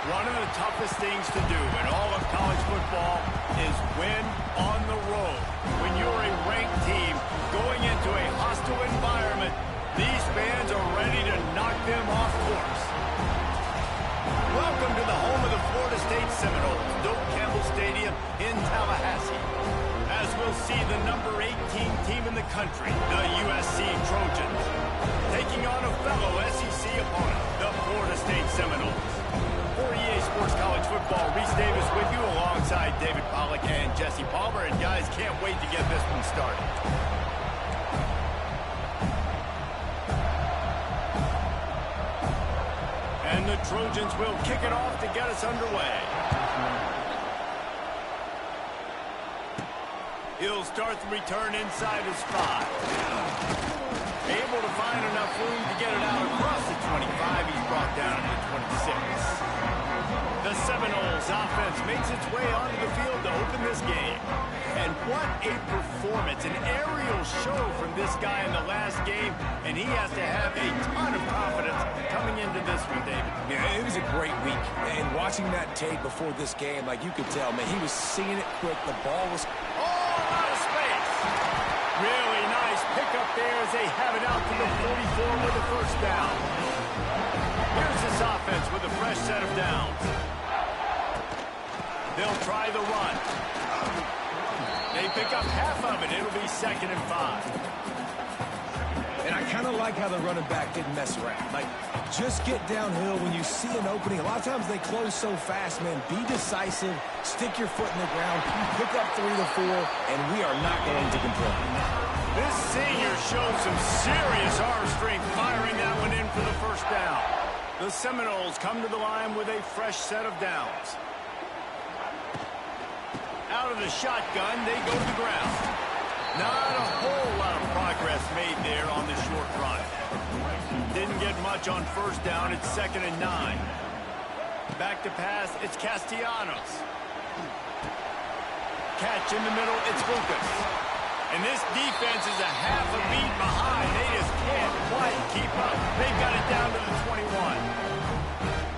One of the toughest things to do in all of college football is win on the road. When you're a ranked team going into a hostile environment, these fans are ready to knock them off course. Welcome to the home of the Florida State Seminoles, Doak Campbell Stadium in Tallahassee. As we'll see the number 18 team in the country, the USC Trojans, taking on a fellow SEC opponent, the Florida State Seminoles. For EA Sports College Football, Reese Davis with you alongside David Pollack and Jesse Palmer. And guys, can't wait to get this one started. And the Trojans will kick it off to get us underway. He'll start the return inside his 5. Able to find enough room to get it out across the 25. He's brought down to the 26. The Seminoles offense makes its way onto the field to open this game. And what a performance, an aerial show from this guy in the last game, and he has to have a ton of confidence coming into this one, David. Yeah, it was a great week, and watching that tape before this game, like you could tell, man, he was seeing it quick. The ball was all out of space. Really nice pickup there as they have it out to the 44 with the first down. Here's this offense with a fresh set of downs. They'll try the run. They pick up half of it. It'll be 2nd and 5. And I kind of like how the running back didn't mess around. Like, just get downhill when you see an opening. A lot of times they close so fast, man. Be decisive. Stick your foot in the ground. Pick up 3 to 4, and we are not going to complain. This senior shows some serious arm strength firing that one in for the first down. The Seminoles come to the line with a fresh set of downs. Out of the shotgun, they go to the ground. Not a whole lot of progress made there on the short run. Didn't get much on first down. It's 2nd and 9. Back to pass, it's Castellanos. Catch in the middle, it's Lucas. And this defense is a half a beat behind. They just can't quite keep up. They've got it down to the 21.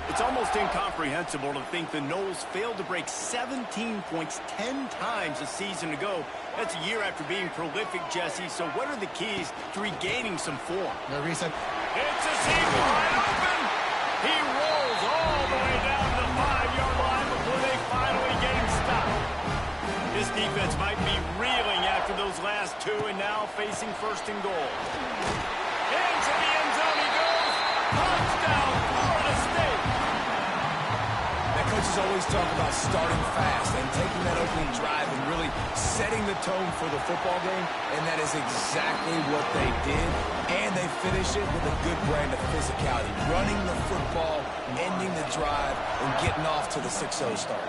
It's almost incomprehensible to think the Noles failed to break 17 points 10 times a season ago. That's a year after being prolific, Jesse. So what are the keys to regaining some form? No reason. It's a seam wide open. He rolls all the way down to the 5-yard line before they finally get him stopped. This defense might be reeling after those last 2 and now facing 1st and goal. Into the end zone he goes. Touchdown, Florida State. Coaches always talk about starting fast and taking that opening drive and really setting the tone for the football game, and that is exactly what they did, and they finish it with a good brand of physicality, running the football, ending the drive, and getting off to the 6-0 start.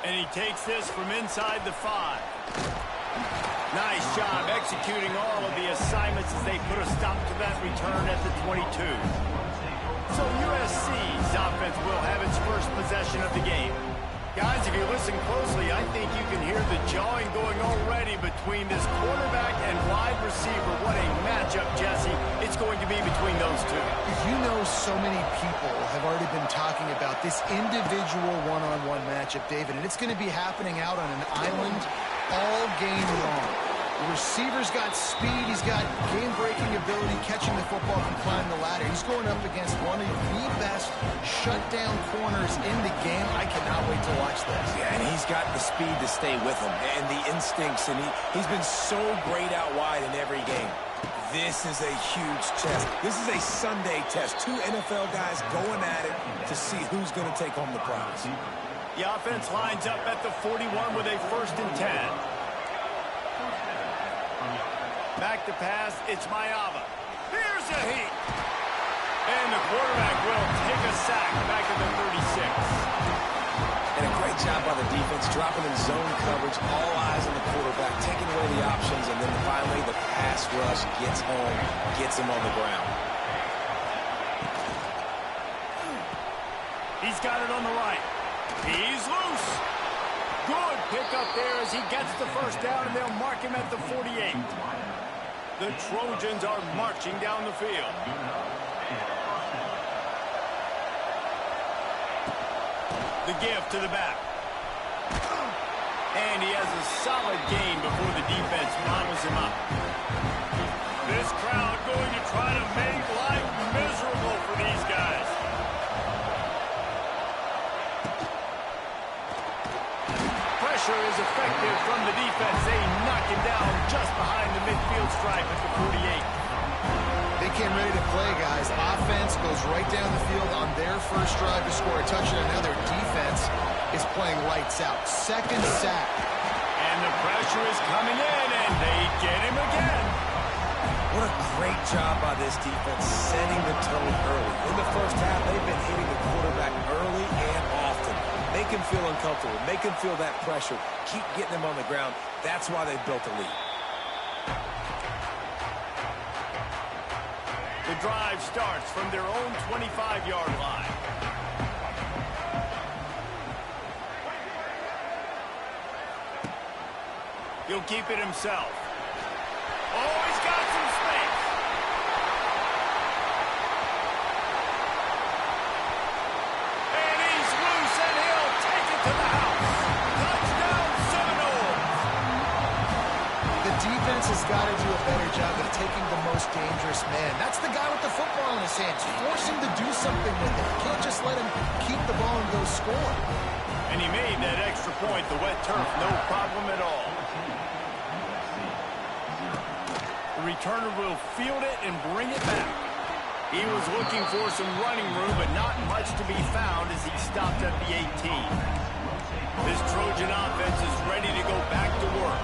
And he takes this from inside the 5. Nice job executing all of the assignments as they put a stop to that return at the 22. So USC's offense will have its first possession of the game. Guys, if you listen closely, I think you can hear the jawing going already between this quarterback and wide receiver. What a matchup, Jesse, it's going to be between those two. You know, so many people have already been talking about this individual one-on-one matchup, David, and it's going to be happening out on an island all game long. The receiver's got speed, he's got game-breaking ability, catching the football from climbing the ladder. He's going up against one of the best shutdown corners in the game. I cannot wait to watch this. Yeah, and he's got the speed to stay with him and the instincts, and he's been so great out wide in every game. This is a huge test. This is a Sunday test. 2 NFL guys going at it to see who's going to take home the prize. The offense lines up at the 41 with a 1st and 10. Back to pass, it's Mayava. Here's a heat. And the quarterback will take a sack back to the 36. And a great job by the defense, dropping in zone coverage, all eyes on the quarterback, taking away the options, and then finally the pass rush gets home, gets him on the ground. He's got it on the right. He's loose. Good pickup there as he gets the first down, and they'll mark him at the 48. The Trojans are marching down the field. The give to the back. And he has a solid gain before the defense bottles him up. This crowd going to try to make life miserable for these guys. Pressure is effective from the defense. They knock him down just behind the midfield stripe at the 48. They came ready to play, guys. Offense goes right down the field on their first drive to score a touchdown. Now their defense is playing lights out. Second sack. And the pressure is coming in, and they get him again. What a great job by this defense setting the tone early. In the first half, they've been hitting the quarterback early and often. Make him feel uncomfortable. Make him feel that pressure. Keep getting him on the ground. That's why they've built a lead. The drive starts from their own 25-yard line. He'll keep it himself. Oh, he's got some space. And he's loose, and he'll take it to the house. Touchdown, Seminoles. The defense has got to do a better job of taking the most dangerous man. That's the guy with the football in his hands. Force him to do something with it. You can't just let him keep the ball and go score. And he made that extra point. The wet turf, no problem at all. The returner will field it and bring it back. He was looking for some running room, but not much to be found as he stopped at the 18. This Trojan offense is ready to go back to work.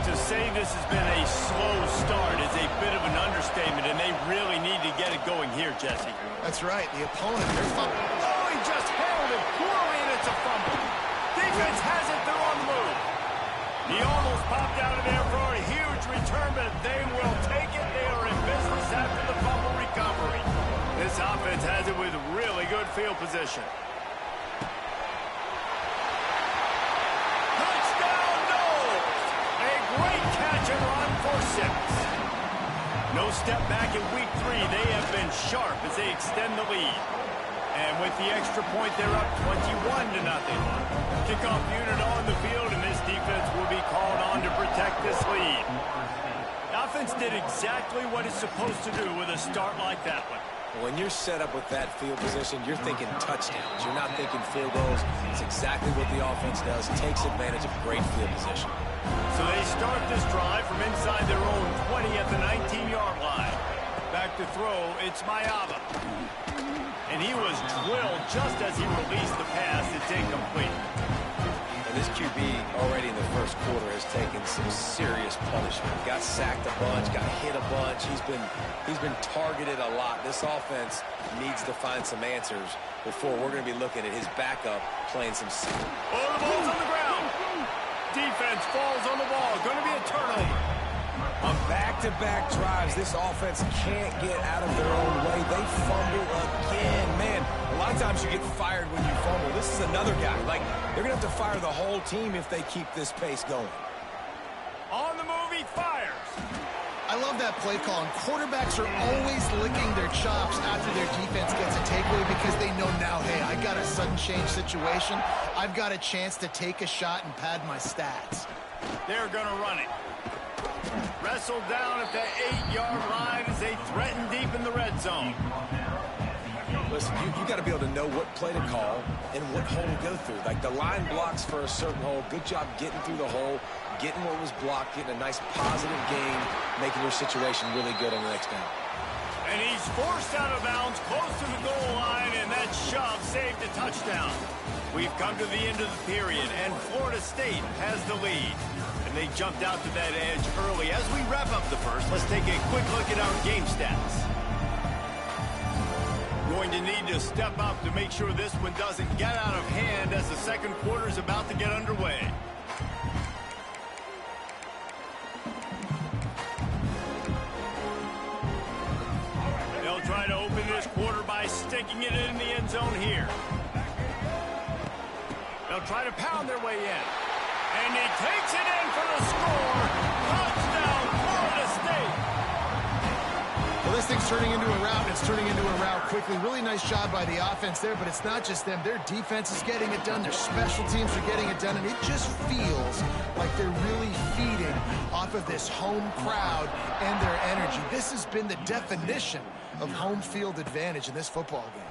To say this has been a slow start is a bit of an understatement, and they really need to get it going here, Jesse. That's right. The opponent, they're fumbling. Oh, he just handled it poorly, and it's a fumble. Defense has it. They're on the move. He almost popped out of there for a huge return, but they will take it. They are in business after the fumble recovery. This offense has it with really good field position. Touchdown, Knowles! A great catch and run for 6. No step back in week 3. They have been sharp as they extend the lead. And with the extra point, they're up 21-0. Kickoff unit on the field, and this defense will be called on to protect this lead. The offense did exactly what it's supposed to do with a start like that one. When you're set up with that field position, you're thinking touchdowns. You're not thinking field goals. It's exactly what the offense does. Takes advantage of great field position. So they start this drive from inside their own 20 at the 19-yard line. Back to throw, it's Mayava. And he was drilled just as he released the pass. It's incomplete. And this QB already in the first quarter has taken some serious punishment. Got sacked a bunch, got hit a bunch. He's been targeted a lot. This offense needs to find some answers before we're going to be looking at his backup playing some. Oh, the ball's on the ground. Defense falls on the ball. Going to be a turnover. On back-to-back drives, this offense can't get out of their own way. They fumble again. Man, a lot of times you get fired when you fumble. This is another guy. Like, they're going to have to fire the whole team if they keep this pace going. On the move, he fires. I love that play call. And quarterbacks are always licking their chops after their defense gets a takeaway because they know now, hey, I got a sudden change situation. I've got a chance to take a shot and pad my stats. They're going to run it. Wrestled down at the 8-yard line as they threaten deep in the red zone. Listen, you got to be able to know what play to call and what hole to go through. Like, the line blocks for a certain hole. Good job getting through the hole, getting what was blocked, getting a nice positive gain, making your situation really good on the next down. And he's forced out of bounds close to the goal line, and that shove saved a touchdown. We've come to the end of the period, and Florida State has the lead. And they jumped out to that edge early. As we wrap up the first, let's take a quick look at our game stats. Going to need to step up to make sure this one doesn't get out of hand as the second quarter is about to get underway. They'll try to open this quarter by sticking it in the end zone here. They'll try to pound their way in. And he takes it in for the score. Touchdown, Florida State. The Well, this thing's turning into a rout, and it's turning into a rout quickly. Really nice job by the offense there, but it's not just them. Their defense is getting it done. Their special teams are getting it done, and it just feels like they're really feeding off of this home crowd and their energy. This has been the definition of home field advantage in this football game.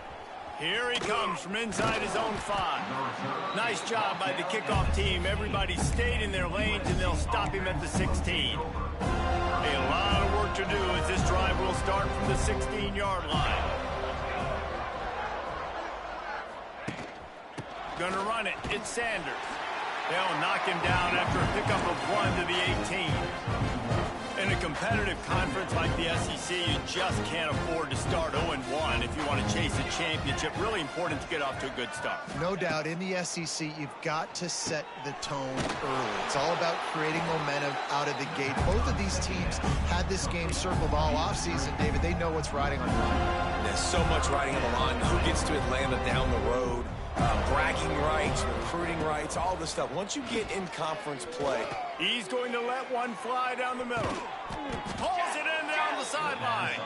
Here he comes from inside his own 5. Nice job by the kickoff team. Everybody stayed in their lanes, and they'll stop him at the 16. A lot of work to do as this drive will start from the 16-yard line. Gonna run it. It's Sanders. They'll knock him down after a pickup of 1 to the 18. In a competitive conference like the SEC, you just can't afford to start 0-1 if you want to chase a championship. Really important to get off to a good start. No doubt, in the SEC, you've got to set the tone early. It's all about creating momentum out of the gate. Both of these teams had this game circled all offseason, David. They know what's riding on the line. There's so much riding on the line. Who gets to Atlanta down the road? Bragging rights, recruiting rights, all this stuff. Once you get in conference play, he's going to let one fly down the middle. Pulls it in down the sideline.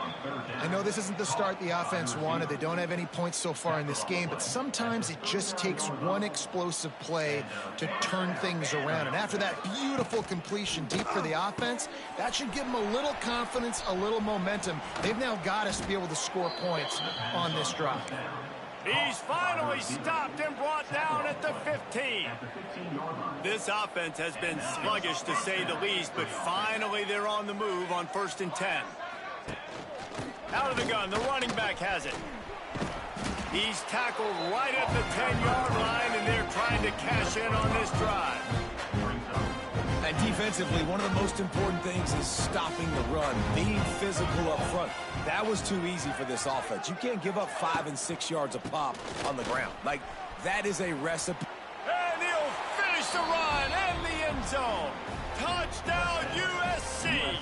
I know this isn't the start the offense wanted. They don't have any points so far in this game, but sometimes it just takes one explosive play to turn things around. And after that beautiful completion deep for the offense, that should give them a little confidence, a little momentum. They've now got to be able to score points on this drive. He's finally stopped and brought down at the 15. This offense has been sluggish, to say the least, but finally they're on the move on 1st and 10. Out of the gun, the running back has it. He's tackled right at the 10-yard line, and they're trying to cash in on this drive. And defensively, one of the most important things is stopping the run, being physical up front. That was too easy for this offense. You can't give up 5 and 6 yards a pop on the ground. Like, that is a recipe. And he'll finish the run and the end zone. Touchdown, USC.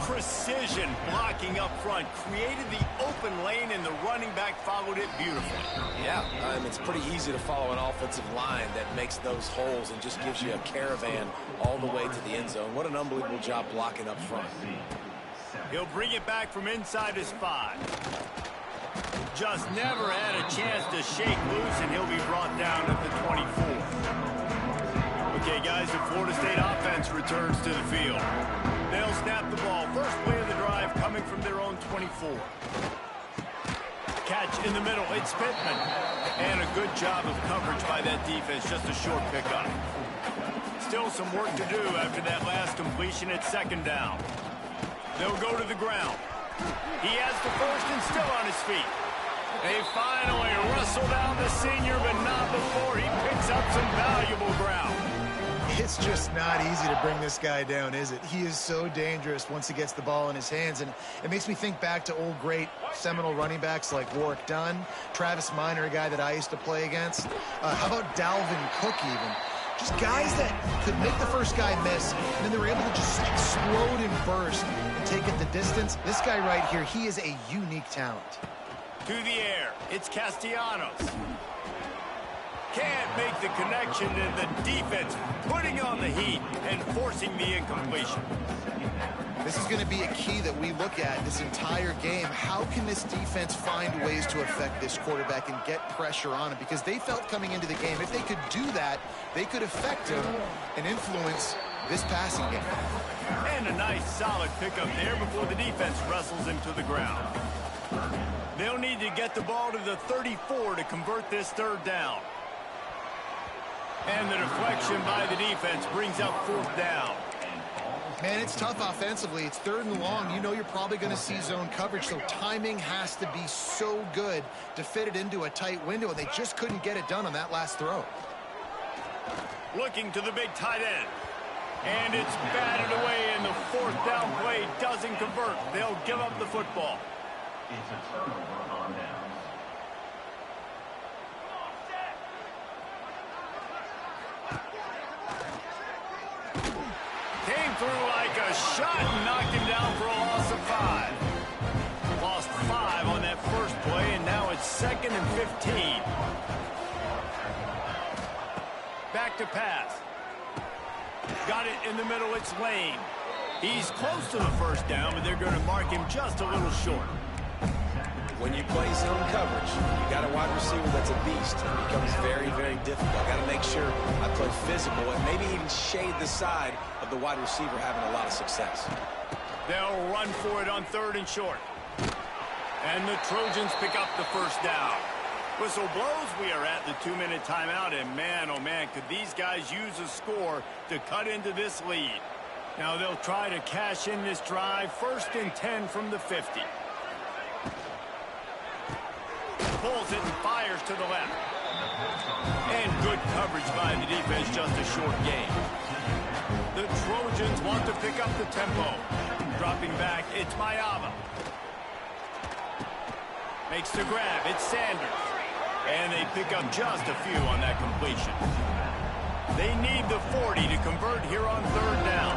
Precision blocking up front created the open lane, and the running back followed it beautifully. Yeah, it's pretty easy to follow an offensive line that makes those holes and just gives you a caravan all the way to the end zone. What an unbelievable job blocking up front. He'll bring it back from inside his 5. Just never had a chance to shake loose, and he'll be brought down at the 24. Okay, guys, the Florida State offense returns to the field. They'll snap the ball. First play of the drive coming from their own 24. Catch in the middle. It's Pittman. And a good job of coverage by that defense. Just a short pickup. Still some work to do after that last completion at 2nd down. They'll go to the ground. He has the first and still on his feet. They finally wrestle down the senior, but not before he picks up some valuable ground. It's just not easy to bring this guy down, is it? He is so dangerous once he gets the ball in his hands, and it makes me think back to old great Seminole running backs like Warwick Dunn, Travis Minor, a guy that I used to play against. How about Dalvin Cook even? Just guys that could make the first guy miss, and then they were able to just explode and burst and take it the distance. This guy right here, he is a unique talent. To the air, it's Castellanos. Can't make the connection, and the defense putting on the heat and forcing the incompletion. This is going to be a key that we look at this entire game. How can this defense find ways to affect this quarterback and get pressure on him? Because they felt coming into the game, if they could do that, they could affect him and influence this passing game. And a nice solid pickup there before the defense wrestles him to the ground. They'll need to get the ball to the 34 to convert this 3rd down. And the deflection by the defense brings up 4th down. Man, it's tough offensively. It's 3rd and long. You know you're probably going to see zone coverage, so timing has to be so good to fit it into a tight window, and they just couldn't get it done on that last throw. Looking to the big tight end. And it's batted away, and the 4th down play doesn't convert. They'll give up the football. It's a turnover on downs. Came through like a shot and knocked him down for a loss of 5. Lost 5 on that first play, and now it's 2nd and 15. Back to pass. Got it in the middle. It's Lane. He's close to the first down, but they're going to mark him just a little short. When you play zone coverage, you got a wide receiver that's a beast. It becomes very, very difficult. Got to make sure I play physical and maybe even shade the side of the wide receiver having a lot of success. They'll run for it on 3rd and short. And the Trojans pick up the first down. Whistle blows. We are at the 2-minute timeout, and man, oh man, could these guys use a score to cut into this lead. Now they'll try to cash in this drive. 1st and 10 from the 50. Pulls it and fires to the left. And good coverage by the defense, just a short gain. The Trojans want to pick up the tempo. Dropping back, it's Mayava. Makes the grab, it's Sanders. And they pick up just a few on that completion. They need the 40 to convert here on 3rd down.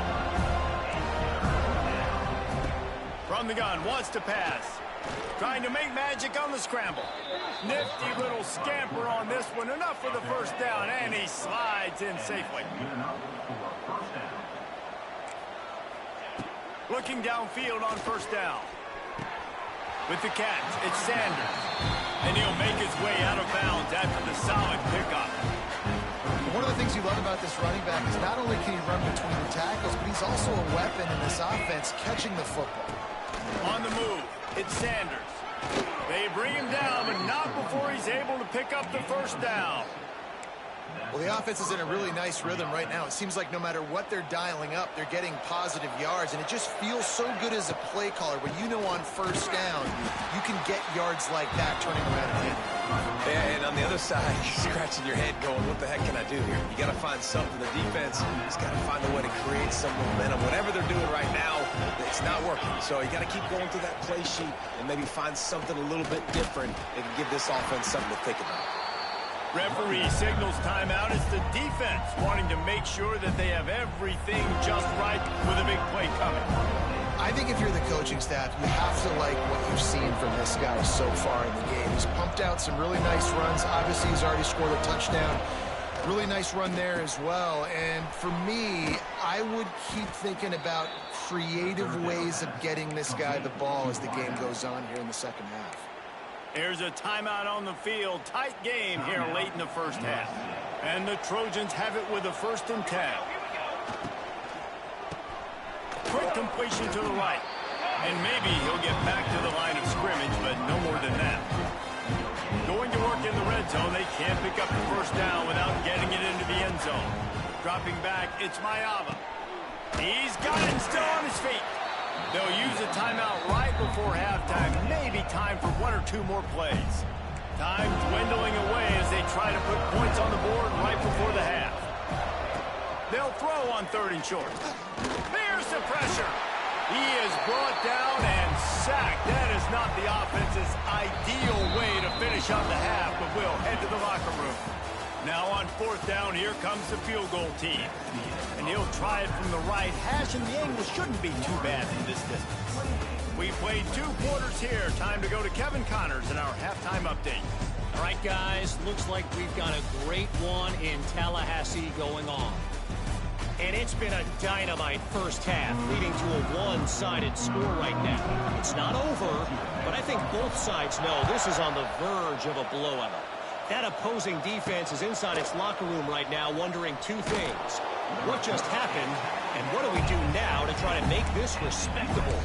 From the gun, wants to pass. Trying to make magic on the scramble. Nifty little scamper on this one. Enough for the first down, and he slides in safely. Looking downfield on 1st down. With the catch, it's Sanders. And he'll make his way out of bounds after the solid pickup. One of the things you love about this running back is not only can he run between the tackles, but he's also a weapon in this offense catching the football. On the move, it's Sanders. They bring him down, but not before he's able to pick up the first down. Well, the offense is in a really nice rhythm right now. It seems like no matter what they're dialing up, they're getting positive yards, and it just feels so good as a play caller when you know on 1st down you can get yards like that turning around and hitting. Yeah, and on the other side, you're scratching your head going, what the heck can I do here? You got to find something. The defense has got to find a way to create some momentum. Whatever they're doing right now, it's not working. So you got to keep going through that play sheet and maybe find something a little bit different that can give this offense something to think about. Referee signals timeout. It's the defense wanting to make sure that they have everything just right with a big play coming. I think if you're the coaching staff, you have to like what you've seen from this guy so far in the game. He's pumped out some really nice runs. Obviously, he's already scored a touchdown. Really nice run there as well. And for me, I would keep thinking about creative ways of getting this guy the ball as the game goes on here in the 2nd half. There's a timeout on the field. Tight game here late in the 1st half. And the Trojans have it with a 1st and 10. Quick completion to the right. And maybe he'll get back to the line of scrimmage, but no more than that. Going to work in the red zone. They can't pick up the first down without getting it into the end zone. Dropping back, it's Mayava. He's got it still on his feet. They'll use a timeout right before halftime. Maybe time for 1 or 2 more plays. Time dwindling away as they try to put points on the board right before the half. They'll throw on 3rd and short. There's the pressure. He is brought down and sacked. That is not the offense's ideal way to finish up the half, but we'll head to the locker room. Now on 4th down, here comes the field goal team. And he'll try it from the right hash, and the angle shouldn't be too bad from this distance. We played 2 quarters here. Time to go to Kevin Connors in our halftime update. All right, guys, looks like we've got a great one in Tallahassee going on. And it's been a dynamite first half, leading to a one-sided score right now. It's not over, but I think both sides know this is on the verge of a blowout. That opposing defense is inside its locker room right now wondering 2 things. What just happened, and what do we do now to try to make this respectable?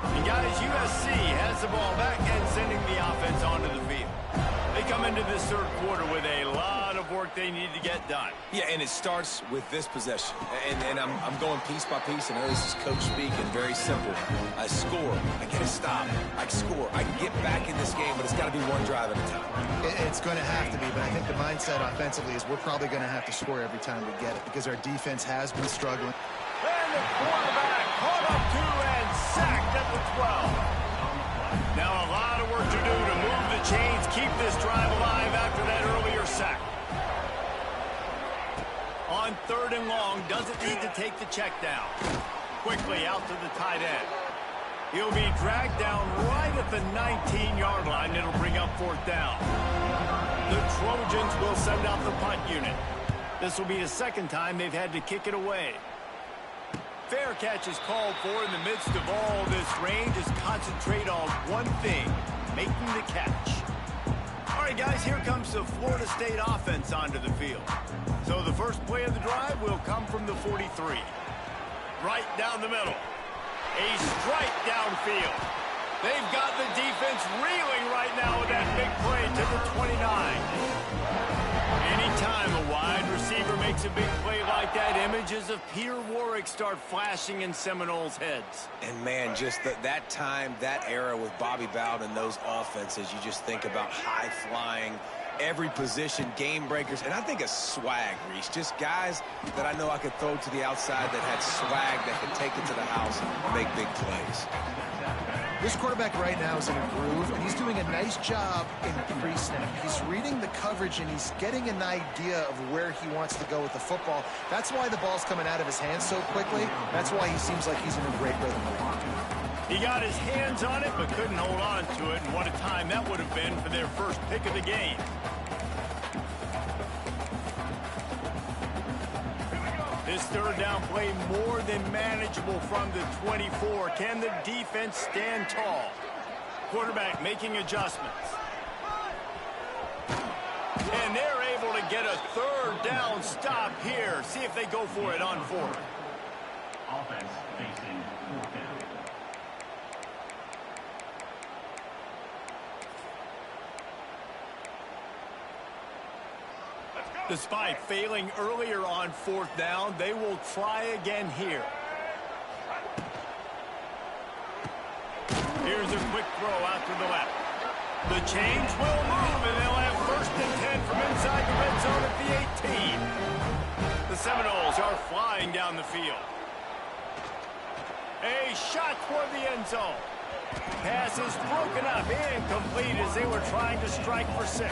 And guys, USC has the ball back and sending the offense onto the field. They come into this 3rd quarter with a lot of work they need to get done. Yeah, and it starts with this possession. And I'm going piece by piece, and this is coach speak, and very simple. I score. I get a stop. I score. I can get back in this game, but it's got to be 1 drive at a time. It's going to have to be, but I think the mindset offensively is we're probably going to have to score every time we get it because our defense has been struggling. And the quarterback caught up to and sacked at the 12. Now a lot of work to do to move the chains, keep this drive alive after that earlier sack. On 3rd and long, doesn't need to take the check down. Quickly out to the tight end. He'll be dragged down right at the 19-yard line. It'll bring up 4th down. The Trojans will send out the punt unit. This will be the 2nd time they've had to kick it away. Fair catch is called for in the midst of all this rain. Just concentrate on one thing, making the catch. All right, guys, here comes the Florida State offense onto the field. So the first play of the drive will come from the 43. Right down the middle. A strike downfield. They've got the defense reeling right now with that big play to the 29. Anytime a wide receiver makes a big play like that, images of Peter Warrick start flashing in Seminoles' heads. And, man, just that time, that era with Bobby Bowden and those offenses, you just think about high-flying, every position, game breakers, and I think a swag, Reese. Just guys that I know I could throw to the outside that had swag that could take it to the house and make big plays. This quarterback right now is in a groove, and he's doing a nice job in pre-snap. He's reading the coverage, and he's getting an idea of where he wants to go with the football. That's why the ball's coming out of his hands so quickly. That's why he seems like he's in a great rhythm. He got his hands on it, but couldn't hold on to it, and what a time that would have been for their first pick of the game. This third down play more than manageable from the 24. Can the defense stand tall? Quarterback making adjustments. And they're able to get a third down stop here. See if they go for it on fourth. Offense facing fourth down. Despite failing earlier on fourth down, they will try again here. Here's a quick throw out to the left. The chains will move, and they'll have first and 10 from inside the red zone at the 18. The Seminoles are flying down the field. A shot toward the end zone. Pass is broken up, incomplete as they were trying to strike for 6.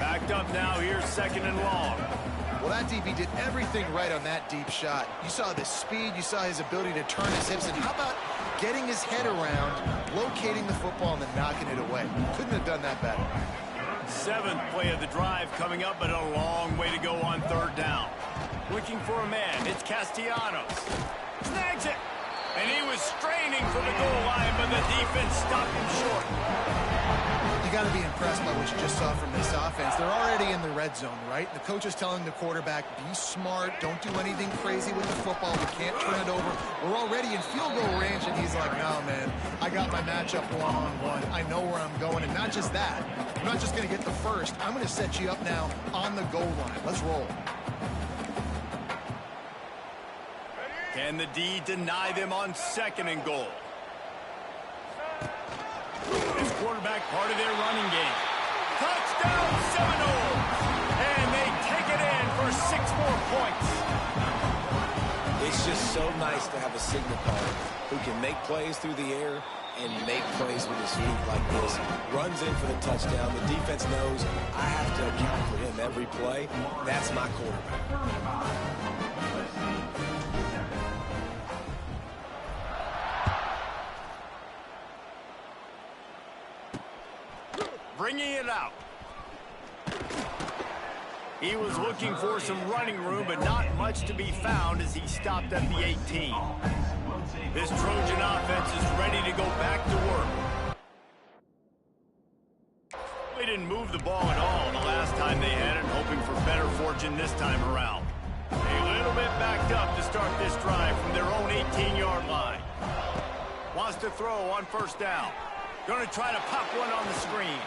Backed up now, here's second and long. Well, that DB did everything right on that deep shot. You saw the speed, you saw his ability to turn his hips, and how about getting his head around, locating the football, and then knocking it away? Couldn't have done that better. Seventh play of the drive coming up, but a long way to go on third down. Looking for a man, it's Castellanos. Snags it! And he was straining for the goal line, but the defense stopped him short. You got to be impressed by what you just saw from this offense. They're already in the red zone, right? The coach is telling the quarterback, be smart, don't do anything crazy with the football. We can't turn it over. We're already in field goal range, and he's like, no, man, I got my matchup one-on-one. I know where I'm going, and not just that. I'm not just going to get the first. I'm going to set you up now on the goal line. Let's roll. Can the D deny them on second and goal? This quarterback part of their running game. Touchdown Seminoles! And they take it in for 6 more points. It's just so nice to have a signal caller who can make plays through the air and make plays with his feet like this. Runs in for the touchdown. The defense knows I have to account for him every play. That's my quarterback. Bringing it out. He was looking for some running room, but not much to be found as he stopped at the 18. This Trojan offense is ready to go back to work. They didn't move the ball at all the last time they had it, hoping for better fortune this time around. A little bit backed up to start this drive from their own 18-yard line. Wants to throw on first down. Going to try to pop one on the screen.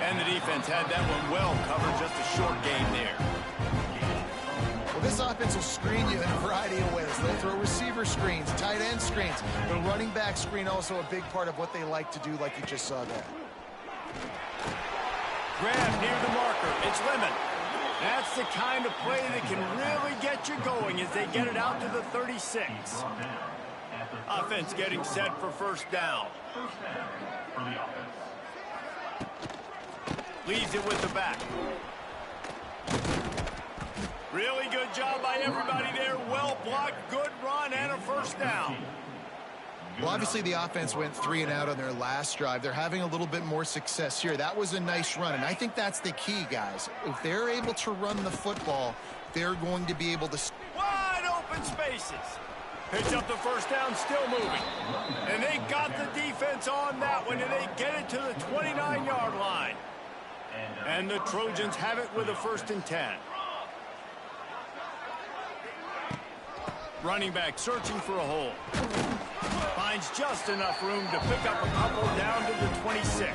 And the defense had that one well covered, just a short game there. Well, this offense will screen you in a variety of ways. They'll throw receiver screens, tight end screens. The running back screen also a big part of what they like to do, like you just saw there. Grab near the marker. It's Lemon. That's the kind of play that can really get you going as they get it out to the 36. Offense getting set for first down. First down for the offense. Leaves it with the back. Really good job by everybody there. Well blocked, good run, and a first down. Well, obviously the offense went 3 and out on their last drive. They're having a little bit more success here. That was a nice run, and I think that's the key, guys. If they're able to run the football, they're going to be able to... Wide open spaces. Pitch up the first down, still moving. And they got the defense on that one, and they get it to the 29-yard line. And the Trojans have it with a 1st and 10. Running back searching for a hole. Finds just enough room to pick up a couple down to the 26.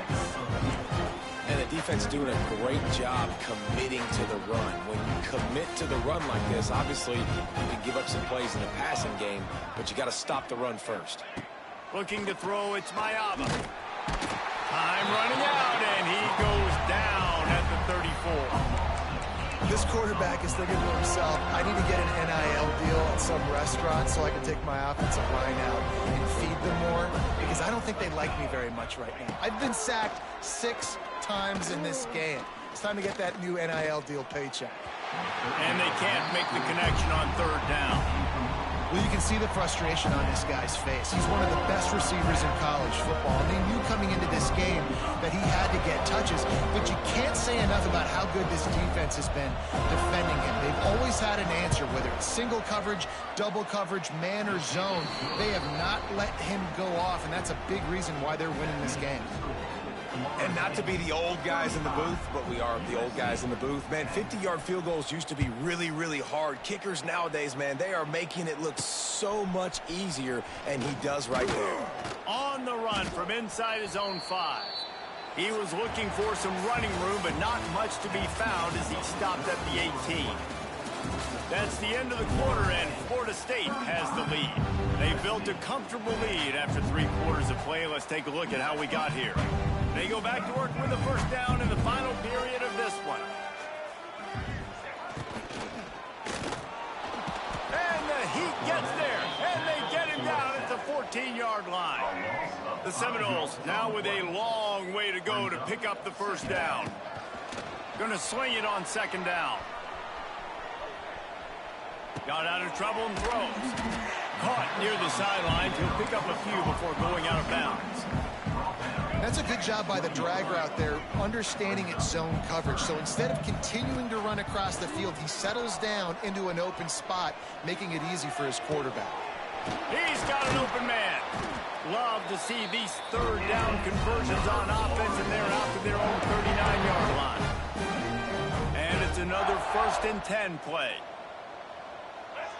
And the defense doing a great job committing to the run. When you commit to the run like this, obviously you can give up some plays in the passing game, but you got to stop the run first. Looking to throw, it's Mayaba. Time running out, and he goes down at the 34. This quarterback is thinking to himself, I need to get an NIL deal at some restaurant so I can take my offensive line out and feed them more, because I don't think they like me very much right now. I've been sacked 6 times in this game. It's time to get that new NIL deal paycheck. And they can't make the connection on 3rd down. Well, you can see the frustration on this guy's face. He's one of the best receivers in college football, and they knew coming into this game that he had to get touches, but you can't say enough about how good this defense has been defending him. They've always had an answer, whether it's single coverage, double coverage, man or zone. They have not let him go off, and that's a big reason why they're winning this game. And not to be the old guys in the booth, but we are the old guys in the booth. Man, 50-yard field goals used to be really, really hard. Kickers nowadays, man, they are making it look so much easier, and he does right there. On the run from inside his own 5. He was looking for some running room, but not much to be found as he stopped at the 18. That's the end of the quarter, and Florida State has the lead. They built a comfortable lead after 3 quarters of play. Let's take a look at how we got here. They go back to work with the 1st down in the final period of this one. And the Heat gets there, and they get him down at the 14-yard line. The Seminoles now with a long way to go to pick up the 1st down. Going to swing it on 2nd down. Got out of trouble and throws. Caught near the sidelines. He'll pick up a few before going out of bounds. That's a good job by the drag route there, understanding its zone coverage. So instead of continuing to run across the field, he settles down into an open spot, making it easy for his quarterback. He's got an open man. Love to see these 3rd down conversions on offense, and they're out to their own 39-yard line. And it's another 1st and 10 play.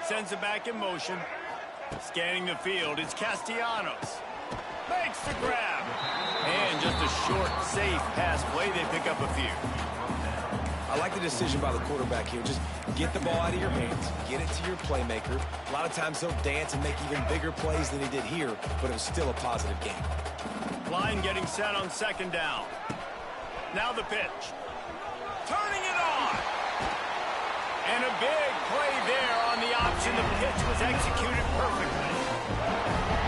Sends it back in motion. Scanning the field, it's Castellanos. Makes the grab. And just a short, safe pass play. They pick up a few. I like the decision by the quarterback here. Just get the ball out of your hands. Get it to your playmaker. A lot of times he'll dance and make even bigger plays than he did here, but it was still a positive game. Line getting set on 2nd down. Now the pitch. Turning it on. And a big play there on the option. The pitch was executed perfectly.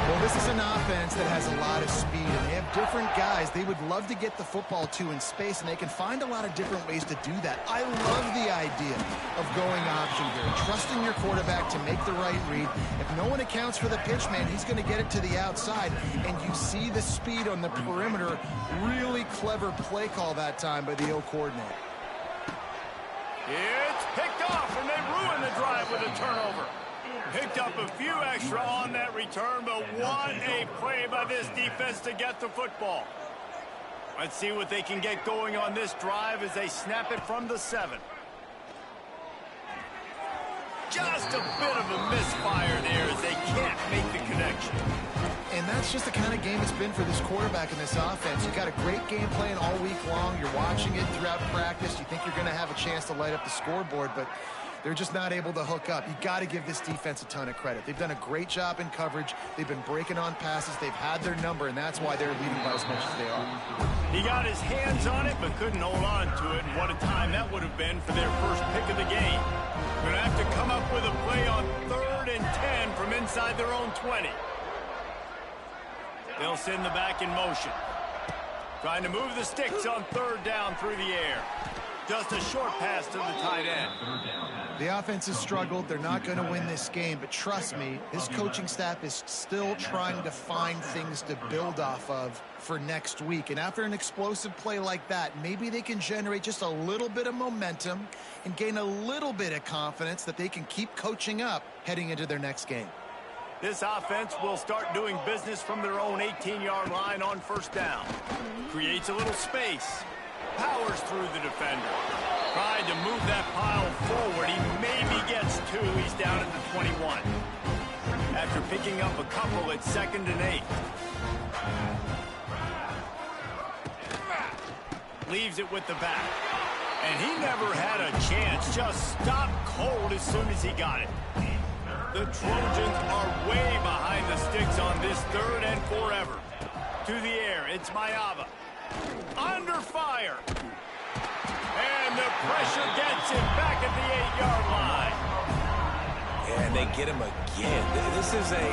Well, this is an offense that has a lot of speed, and they have different guys they would love to get the football to in space, and they can find a lot of different ways to do that. I love the idea of going option here, trusting your quarterback to make the right read. If no one accounts for the pitch, man, he's going to get it to the outside, and you see the speed on the perimeter. Really clever play call that time by the O coordinator. It's picked off, and they ruin the drive with a turnover. Picked up a few extra on that return, but what a play by this defense to get the football. Let's see what they can get going on this drive as they snap it from the 7. Just a bit of a misfire there as they can't make the connection. And that's just the kind of game it's been for this quarterback in this offense. You've got a great game plan all week long. You're watching it throughout practice. You think you're going to have a chance to light up the scoreboard, but they're just not able to hook up. You got to give this defense a ton of credit. They've done a great job in coverage. They've been breaking on passes. They've had their number, and that's why they're leading by as much as they are. He got his hands on it, but couldn't hold on to it. And what a time that would have been for their first pick of the game. Going to have to come up with a play on 3rd and 10 from inside their own 20. They'll send the back in motion. Trying to move the sticks on 3rd down through the air. Just a short pass to the tight end. The offense has struggled. They're not going to win this game, but trust me, this coaching staff is still trying to find things to build off of for next week. And after an explosive play like that, maybe they can generate just a little bit of momentum and gain a little bit of confidence that they can keep coaching up heading into their next game. This offense will start doing business from their own 18-yard line on first down. Creates a little space. Powers through the defender. Tried to move that pile forward. He maybe gets 2. He's down at the 21. After picking up a couple, it's 2nd and 8. Leaves it with the back. And he never had a chance. Just stopped cold as soon as he got it. The Trojans are way behind the sticks on this 3rd and forever. To the air, it's Mayava. Under fire. And the pressure gets him back at the 8-yard line. And they get him again. This is a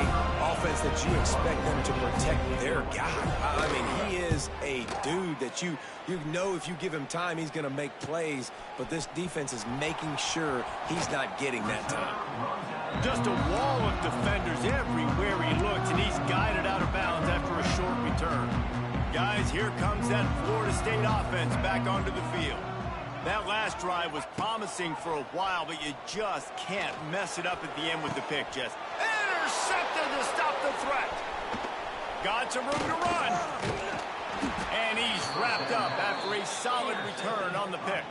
offense that you expect them to protect their guy. I mean, he is a dude that you know if you give him time, he's going to make plays. But this defense is making sure he's not getting that time. Just a wall of defenders everywhere he looks, and he's guided out of bounds after a short return. Guys, here comes that Florida State offense back onto the field. That last drive was promising for a while, but you just can't mess it up at the end with the pick, Jess. Intercepted to stop the threat. Got some room to run. And he's wrapped up after a solid return on the pick.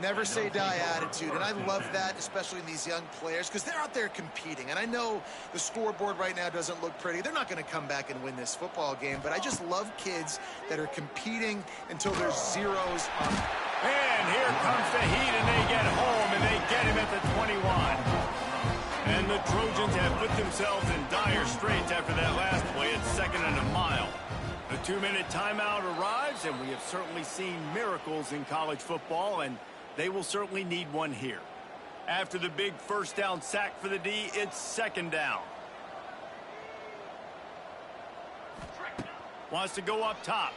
Never say die attitude, and I love that, especially in these young players, because they're out there competing. And I know the scoreboard right now doesn't look pretty. They're not going to come back and win this football game, but I just love kids that are competing until there's zeros on. And here comes the heat, and they get home, and they get him at the 21. And the Trojans have put themselves in dire straits after that last play. It's 2nd and a mile. The 2-minute timeout arrives, and we have certainly seen miracles in college football, and they will certainly need one here. After the big first down sack for the D, it's 2nd down. Wants to go up top.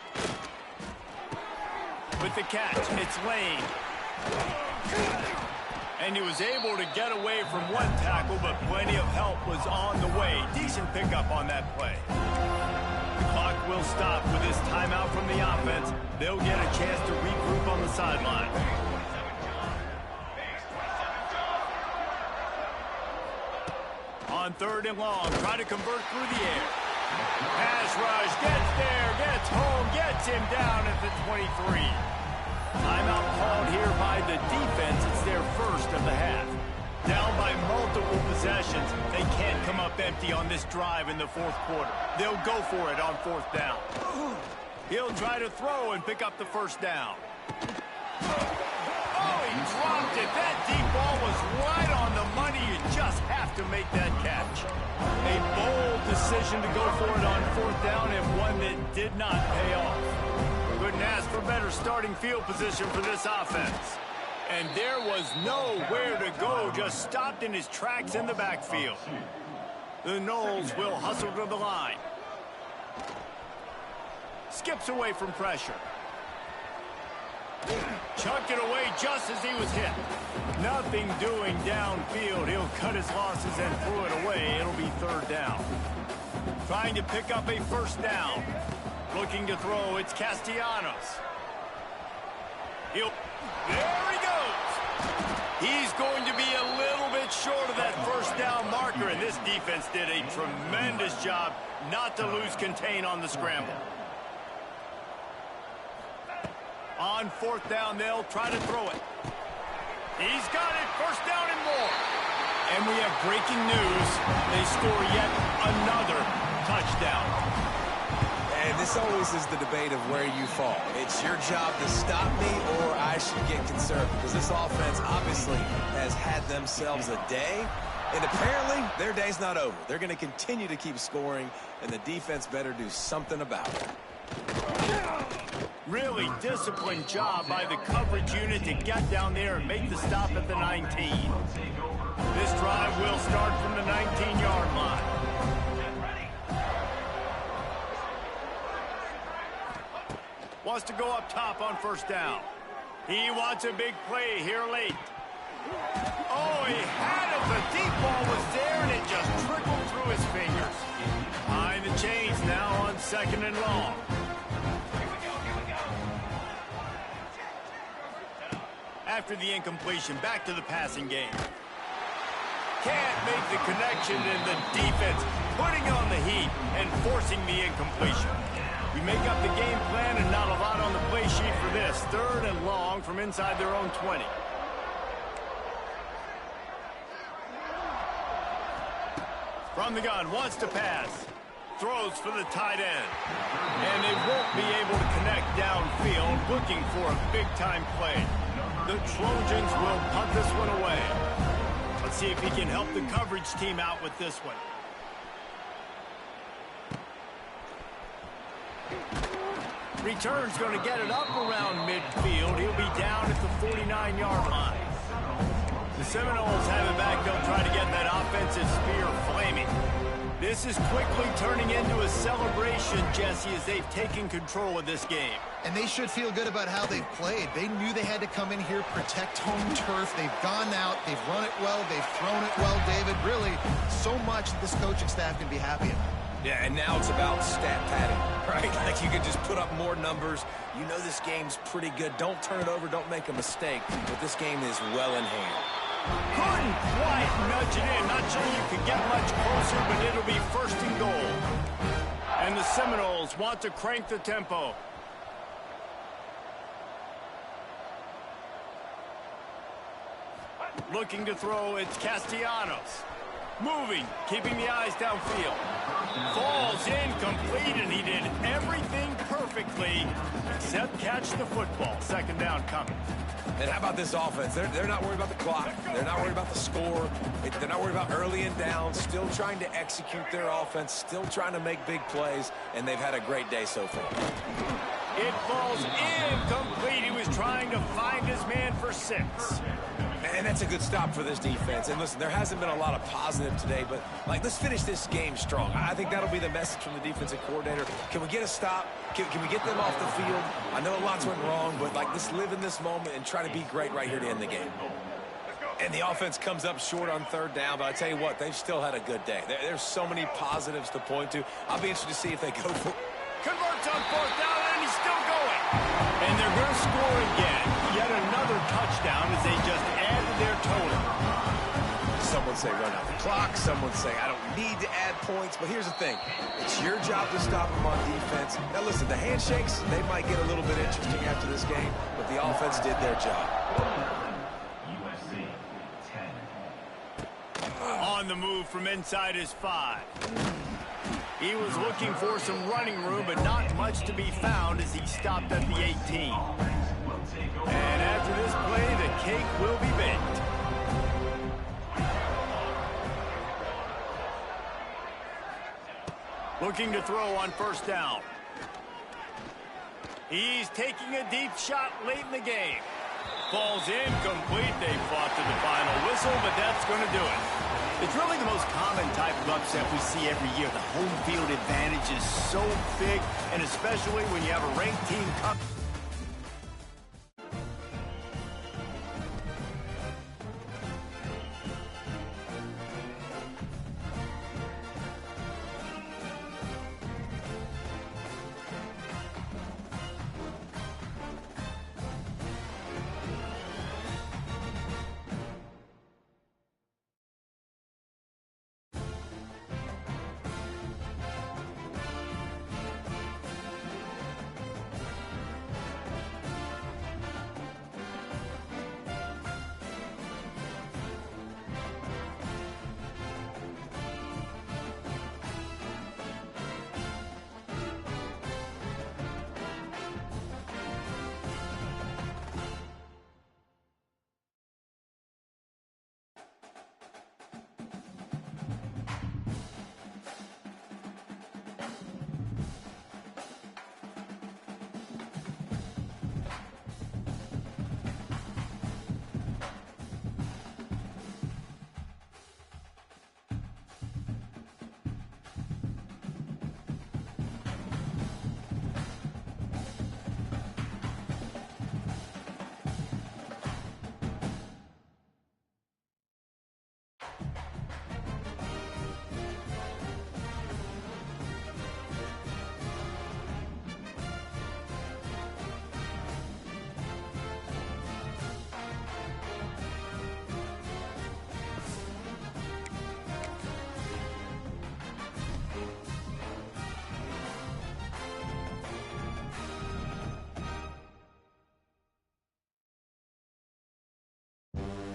With the catch, it's Lane. And he was able to get away from one tackle, but plenty of help was on the way. Decent pickup on that play. The clock will stop with this timeout from the offense. They'll get a chance to regroup on the sideline. On 3rd and long, try to convert through the air. Pass rush, gets there, gets home, gets him down at the 23. Timeout called here by the defense. It's their first of the half. Down by multiple possessions, they can't come up empty on this drive in the 4th quarter. They'll go for it on 4th down. He'll try to throw and pick up the first down. Oh, he dropped it. That deep ball was right on the money. You just have to make that catch. A bold decision to go for it on 4th down, and one that did not pay off. Couldn't ask for better starting field position for this offense. And there was nowhere to go, just stopped in his tracks in the backfield. The Noles will hustle to the line. Skips away from pressure. Chucked it away just as he was hit. Nothing doing downfield. He'll cut his losses and throw it away. It'll be 3rd down. Trying to pick up a first down. Looking to throw, it's Castellanos. There he goes. He's going to be a little bit short of that first down marker, and this defense did a tremendous job not to lose contain on the scramble. On 4th down, they'll try to throw it. He's got it, 1st down and more. And we have breaking news. They score yet another touchdown. And this always is the debate of where you fall. It's your job to stop me, or I should get conservative. Because this offense obviously has had themselves a day. And apparently, their day's not over. They're going to continue to keep scoring, and the defense better do something about it. Really disciplined job by the coverage unit to get down there and make the stop at the 19. This drive will start from the 19-yard line. Wants to go up top on 1st down. He wants a big play here late. Oh, he had it. The deep ball was there, and it just trickled through his fingers. Behind the chains now on 2nd and long. After the incompletion, back to the passing game. can't make the connection, and the defense putting on the heat and forcing the incompletion. We make up the game plan and not a lot on the play sheet for this. 3rd and long from inside their own 20. From the gun, wants to pass. Throws for the tight end. And they won't be able to connect downfield, looking for a big-time play. The Trojans will punt this one away. Let's see if he can help the coverage team out with this one. Return's going to get it up around midfield. He'll be down at the 49-yard line. The Seminoles have it back. They'll try to get that offensive spear flaming. This is quickly turning into a celebration, Jesse, as they've taken control of this game. And they should feel good about how they've played. They knew they had to come in here, protect home turf. They've gone out, they've run it well, they've thrown it well, David. Really, so much that this coaching staff can be happy about. Yeah, and now it's about stat padding, right? Like you can just put up more numbers. You know this game's pretty good. Don't turn it over, don't make a mistake. But this game is well in hand. Couldn't quite nudge it in. Not sure you could get much closer, but it'll be 1st and goal. And the Seminoles want to crank the tempo. Looking to throw, it's Castellanos. Moving, keeping the eyes downfield. Falls incomplete, and he did everything perfectly except catch the football. 2nd down coming. And how about this offense? They're not worried about the clock. They're not worried about the score. They're not worried about early and down. Still trying to execute their offense. Still trying to make big plays. And they've had a great day so far. It falls incomplete. He was trying to find his man for 6. And that's a good stop for this defense. And listen, there hasn't been a lot of positive today, but let's finish this game strong. I think that'll be the message from the defensive coordinator. Can we get a stop? Can we get them off the field? I know lots went wrong, but let's live in this moment and try to be great right here to end the game. And the offense comes up short on 3rd down, but I tell you what, they've still had a good day. There's so many positives to point to. I'll be interested to see if they go for it. Converts on 4th down, and he's still going. And they're going to score again. Yet another touchdown as they just added their total. Some would say run out the clock. Some would say I don't need to add points. But here's the thing. It's your job to stop them on defense. Now, listen, the handshakes, they might get a little bit interesting after this game, but the offense did their job. USC 10. On the move from inside his 5. He was looking for some running room, but not much to be found as he stopped at the 18. And after this play, the cake will be baked. Looking to throw on 1st down. He's taking a deep shot late in the game. Falls incomplete. They fought to the final whistle, but that's going to do it. It's really the most common type of upset we see every year. The home field advantage is so big, and especially when you have a ranked team come.